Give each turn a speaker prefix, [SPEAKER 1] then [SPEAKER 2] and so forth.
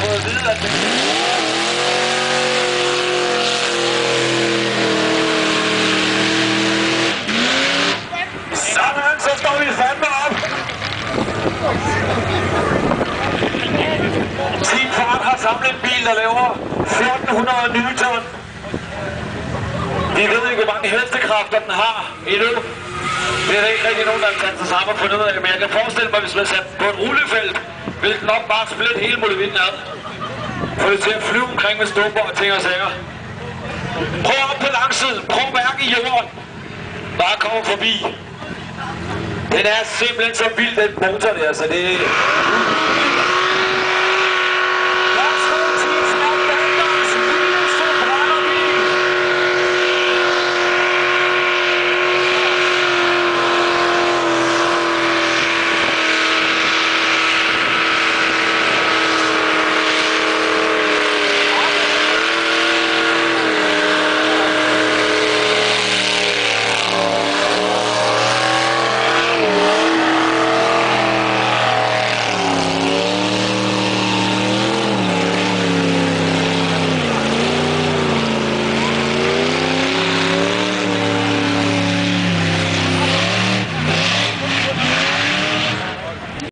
[SPEAKER 1] fået at vide, at sådan, så står vi fandme op. Team Fart har samlet en bil, der laver 1400 Newton. Vi ved ikke, hvor mange hestekræfter den har endnu. Det er der ikke rigtig nogen, der har sat sig sammen og fundet ud af. Men jeg kan forestille mig, hvis man sat på et rullefelt, vil den nok bare splitte hele molevitten ad. Få det til at flyve omkring med stumper og ting og sager. Prøv op på langsiden. Prøv at mærke i jorden. Bare komme forbi. Den er simpelthen så vild, den motor der, så det